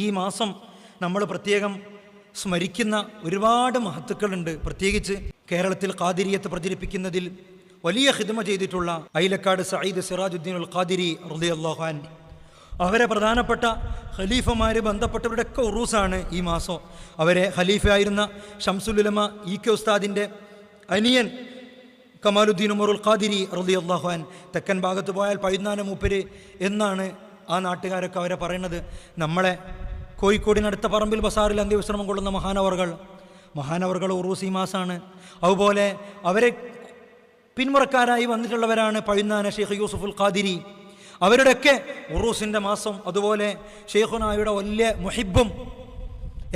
ഈ മാസം നമ്മൾ പ്രത്യേകം സ്മരിക്കുന്ന ഒരുപാട് മഹത്തുക്കളുണ്ട്. പ്രത്യേകിച്ച് കേരളത്തിൽ ഖാദിരിയത്ത് പ്രചരിപ്പിക്കുന്നതിൽ വലിയ ഖിദ്മ ചെയ്തിട്ടുള്ള ഐലക്കാട് സഈദ് സിറാജുദ്ദീൻ അൽ ഖാദിരി റളിയല്ലാഹു അൻഹു, അവരെ പ്രധാനപ്പെട്ട ഖലീഫമാർ ബന്ധപ്പെട്ടവരുടെയൊക്കെ ഉറൂസാണ് ഈ മാസം. അവരെ ഖലീഫയായിരുന്ന ശംസുൽ ഉലമ ഇ കെ ഉസ്താദിൻ്റെ അനിയൻ കമാലുദ്ദീൻ ഉമറുൽ ഖാദിരി റളിയല്ലാഹു അൻഹു, തെക്കൻ ഭാഗത്ത് പോയാൽ പഴുന്നാന മൂപ്പര് എന്നാണ് ആ നാട്ടുകാരൊക്കെ അവരെ പറയുന്നത്. നമ്മളെ കോഴിക്കോടിനടുത്ത പറമ്പിൽ ബസാറിൽ അന്ത്യവിശ്രമം കൊള്ളുന്ന മഹാനവർകൾ ഉറൂസ് ഈ മാസമാണ്. അതുപോലെ അവരെ പിന്മുറക്കാരായി വന്നിട്ടുള്ളവരാണ് പഴുന്നാന ഷെയ്ഖ് യൂസുഫുൽ ഖാദിരി, അവരുടെയൊക്കെ ഉറൂസിൻ്റെ മാസം. അതുപോലെ ഷെയ്ഖുനായുടെ വലിയ മുഹിബും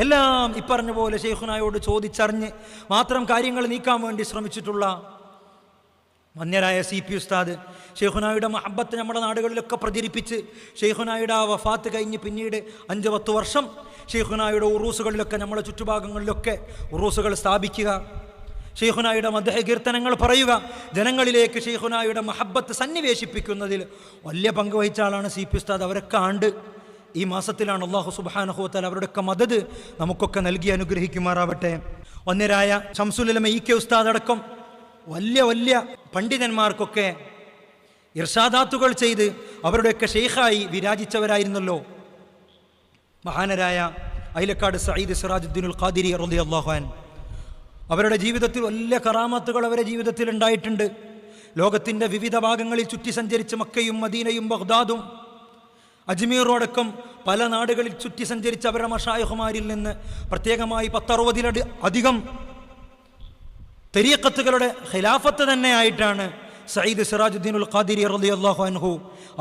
എല്ലാം ഇപ്പറഞ്ഞ പോലെ ഷെയ്ഖുനായോട് ചോദിച്ചറിഞ്ഞ് മാത്രം കാര്യങ്ങൾ നീക്കാൻ വേണ്ടി ശ്രമിച്ചിട്ടുള്ള മന്യരായ CP ഉസ്താദ് ഷെയ്ഖുനായുടെ മഹബത്ത് നമ്മുടെ നാടുകളിലൊക്കെ പ്രചരിപ്പിച്ച് ഷെയ്ഖുനായുടെ ആ വഫാത്ത് കഴിഞ്ഞ് പിന്നീട് 5-10 വർഷം ഷെയ്ഖുനായുടെ ഉറൂസുകളിലൊക്കെ നമ്മുടെ ചുറ്റുഭാഗങ്ങളിലൊക്കെ ഉറൂസുകൾ സ്ഥാപിക്കുക, ഷെയ്ഖുനായുടെ മദ്ഹ് കീർത്തനങ്ങൾ പറയുക, ജനങ്ങളിലേക്ക് ഷെയ്ഖുനായുടെ മഹബത്ത് സന്നിവേശിപ്പിക്കുന്നതിൽ വലിയ പങ്ക് വഹിച്ച ആളാണ് CP ഉസ്താദ്. അവരൊക്കെ ആണ്ട് ഈ മാസത്തിലാണ്. അല്ലാഹു സുബ്ഹാനഹു വ തആല അവരുടെയൊക്കെ മദദ് നമുക്കൊക്കെ നൽകി അനുഗ്രഹിക്കുമാറാവട്ടെ. ഒന്നരായ ശംസുൽ ഉലമ ഇ കെ ഉസ്താദ് അടക്കം വലിയ പണ്ഡിതന്മാർക്കൊക്കെ ഇർഷാദാത്തുകൾ ചെയ്ത് അവരുടെയൊക്കെ ഷെയ്ഖായി വിരാജിച്ചവരായിരുന്നല്ലോ മഹാനരായ ഐലക്കാട് സഈദ് സിറാജുദ്ദീൻ അൽ ഖാദിരി റളിയല്ലാഹു അൻഹു. അവരുടെ ജീവിതത്തിൽ വലിയ കറാമത്തുകൾ അവരുടെ ജീവിതത്തിൽ ഉണ്ടായിട്ടുണ്ട്. ലോകത്തിൻ്റെ വിവിധ ഭാഗങ്ങളിൽ ചുറ്റി സഞ്ചരിച്ച് മക്കയും മദീനയും ബഗ്ദാദും അജ്മീറും അടക്കം പല നാടുകളിൽ ചുറ്റി സഞ്ചരിച്ച് അവരുടെ മശായിഖുമാരിൽ നിന്ന് പ്രത്യേകമായി 10-60 അധികം തരീഖത്തുകളുടെ ഖിലാഫത്ത് തന്നെയായിട്ടാണ് സഈദ് സിറാജുദ്ദീൻ അൽ ഖാദിരി റളിയല്ലാഹു അൻഹു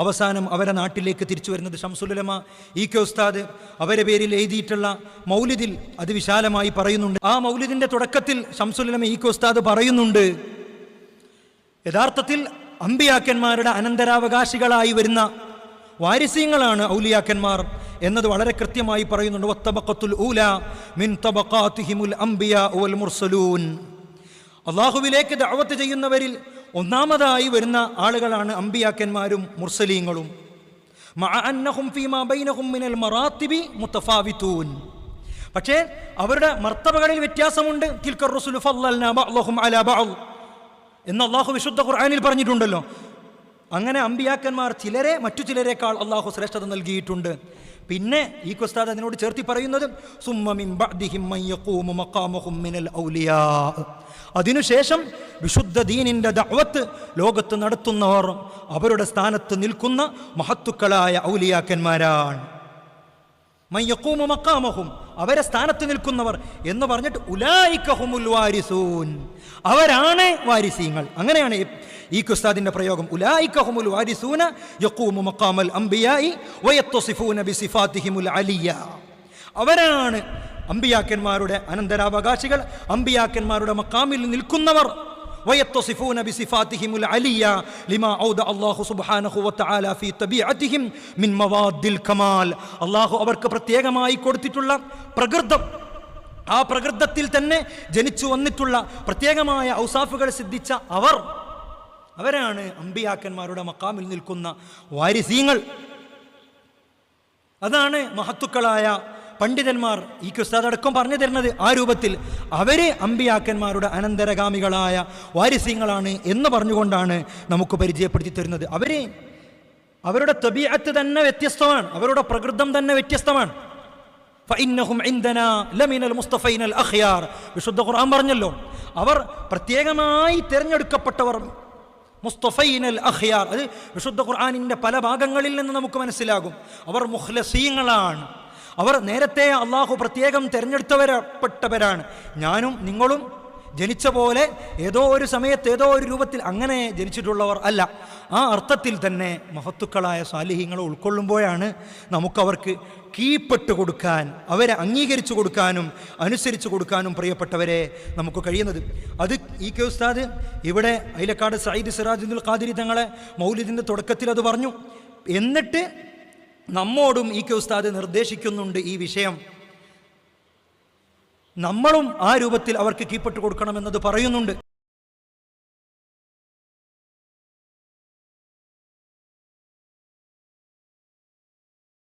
അവസാനം അവരെ നാട്ടിലേക്ക് തിരിച്ചു വരുന്നത്. ശംസുൽ ഉലമ ഇ കെ ഉസ്താദ് അവരെ പേരിൽ എഴുതിയിട്ടുള്ള മൗലിദിൽ അത് വിശാലമായി പറയുന്നുണ്ട്. ആ മൗലിദിൻ്റെ തുടക്കത്തിൽ ശംസുൽ ഉലമ ഇ കെ ഉസ്താദ് പറയുന്നുണ്ട്, യഥാർത്ഥത്തിൽ അമ്പിയാക്കന്മാരുടെ അനന്തരാവകാശികളായി വരുന്ന വാരിസീങ്ങളാണ് ഔലിയാക്കന്മാർ എന്നത് വളരെ കൃത്യമായി പറയുന്നുണ്ട്. വത്തബഖത്തുൽ ഊല മിൻ തബഖാതിഹിമുൽ അംബിയാ വൽ മുർസലൂൻ, അള്ളാഹുവിലേക്ക് ദഅവത്ത് ചെയ്യുന്നവരിൽ ഒന്നാമതായി വരുന്ന ആളുകളാണ് അമ്പിയാക്കന്മാരും മുർസലീങ്ങളും. മഅ അന്നഹും ഫീമാ ബൈനഹും മിനൽ മറാത്തിബി മുതഫാവിതൂൻ, പക്ഷേ അവരുടെ മർത്തബകളിൽ വ്യത്യാസമുണ്ട്. തിൽക്കർ റസുലു ഫളൽനാ ബഅ്ളഹും അലാ ബഅ്ൾ എന്ന് അള്ളാഹു വിശുദ്ധ ഖുർആനിൽ പറഞ്ഞിട്ടുണ്ടല്ലോ. അങ്ങനെ അമ്പിയാക്കന്മാർ ചിലരെ മറ്റു ചിലരെക്കാൾ അള്ളാഹു ശ്രേഷ്ഠത നൽകിയിട്ടുണ്ട്. പിന്നെ ഈ ഉസ്താദ് അതിനോട് ചേർത്തി പറയുന്നത് സുമ്മ മിൻ ബഅദിഹിം മൻ യഖൂമു മഖാമഹും മിനൽ ഔലിയാ, അതിനുശേഷം വിശുദ്ധ ദീനിൻ്റെ ദഅവത്ത് ലോകത്ത് നടത്തുന്നവർ അവരുടെ സ്ഥാനത്ത് നിൽക്കുന്ന മഹത്തുക്കളായ ഔലിയാക്കന്മാരാണ്. മൻ യഖൂമു മഖാമഹും, അവരെ സ്ഥാനത്ത് നിൽക്കുന്നവർ എന്ന് പറഞ്ഞിട്ട് ഉലൈക ഹുമുൽ വാരിസൂൻ, അവരാണ് വാരിസീങ്ങൾ. അങ്ങനെയാണ് ഈ ഉസ്താദിന്റെ പ്രയോഗം. ഉലൈക ഹുമുൽ വാരിസൂന യഖൂമു മഖാമൽ അംബിയാഇ വയത്തസിഫൂന ബിസിഫാതിഹിമുൽ അലിയ, അവരാണ് അമ്പിയാക്കന്മാരുടെ അനന്തരാവകാശികൾ, അമ്പിയാക്കന്മാരുടെ മഖാമിൽ നിൽക്കുന്നവർ. വയത്തസിഫൂന ബിസിഫാതിഹിമുൽ അലിയ ലിമാ ഔദ അല്ലാഹു സുബ്ഹാനഹു വ തആല ഫീ തബീഅതിഹിം മിൻ മവാദിൽ കമാൽ, അല്ലാഹു അവർക്ക് പ്രത്യേകമായി കൊടുത്തിട്ടുള്ള പ്രകൃതം, ആ പ്രകൃതത്തിൽ തന്നെ ജനിച്ചു വന്നിട്ടുള്ള പ്രത്യേകമായ ഔസാഫുകൾ സിദ്ധിച്ച അവരാണ് അമ്പിയാക്കന്മാരുടെ മഖാമിൽ നിൽക്കുന്ന വാരിസീങ്ങൾ. അതാണ് മഹത്തുക്കളായ പണ്ഡിതന്മാർ ഈ ഉസ്താദ് അടക്കം പറഞ്ഞു തരുന്നത്. ആ രൂപത്തിൽ അവരെ അമ്പിയാക്കന്മാരുടെ അനന്തരഗാമികളായ വാരിസീങ്ങളാണ് എന്ന് പറഞ്ഞുകൊണ്ടാണ് നമുക്ക് പരിചയപ്പെടുത്തി തരുന്നത്. അവരുടെ തബീഅത്ത് തന്നെ വ്യത്യസ്തമാണ്, അവരുടെ പ്രകൃതം തന്നെ വ്യത്യസ്തമാണ്. ഫഇന്നഹും ഇൻദനാ ലമിനൽ മുസ്തഫൈനൽ അഖ്യാർ, വിശുദ്ധ ഖുർആൻ പറഞ്ഞല്ലോ, അവർ പ്രത്യേകമായി തിരഞ്ഞെടുക്കപ്പെട്ടവർ, മുസ്തഫൈനൽ അഖ്യാർ. അത് വിശുദ്ധ ഖുർആനിൻ്റെ പല ഭാഗങ്ങളിൽ നിന്ന് നമുക്ക് മനസ്സിലാകും. അവർ മുഖ്ലസീങ്ങളാണ്, അവർ നേരത്തെ അള്ളാഹു പ്രത്യേകം തിരഞ്ഞെടുത്തവരപ്പെട്ടവരാണ്. ഞാനും നിങ്ങളും ജനിച്ച പോലെ ഏതോ ഒരു സമയത്ത് ഏതോ ഒരു രൂപത്തിൽ അങ്ങനെ ജനിച്ചിട്ടുള്ളവർ അല്ല. ആ അർത്ഥത്തിൽ തന്നെ മഹത്തുക്കളായ സാലിഹീങ്ങളെ ഉൾക്കൊള്ളുമ്പോഴാണ് നമുക്കവർക്ക് കീഴ്പ്പെട്ട് കൊടുക്കാൻ, അവരെ അംഗീകരിച്ചു കൊടുക്കാനും അനുസരിച്ച് കൊടുക്കാനും പ്രിയപ്പെട്ടവരെ നമുക്ക് കഴിയുന്നത്. അത് ഈ കെ ഉസ്താദ് ഇവിടെ ഐലക്കാട് സഈദ് സിറാജുദ്ദീൻ അൽ ഖാദിരി തങ്ങളെ മൗലിദിൻ്റെ തുടക്കത്തിൽ അത് പറഞ്ഞു. എന്നിട്ട് നമ്മോടും ഈ കെ ഉസ്താദ് നിർദ്ദേശിക്കുന്നുണ്ട് ഈ വിഷയം. നമ്മളും ആ രൂപത്തിൽ അവർക്ക് കീഴ്പ്പെട്ട് കൊടുക്കണമെന്നത് പറയുന്നുണ്ട്.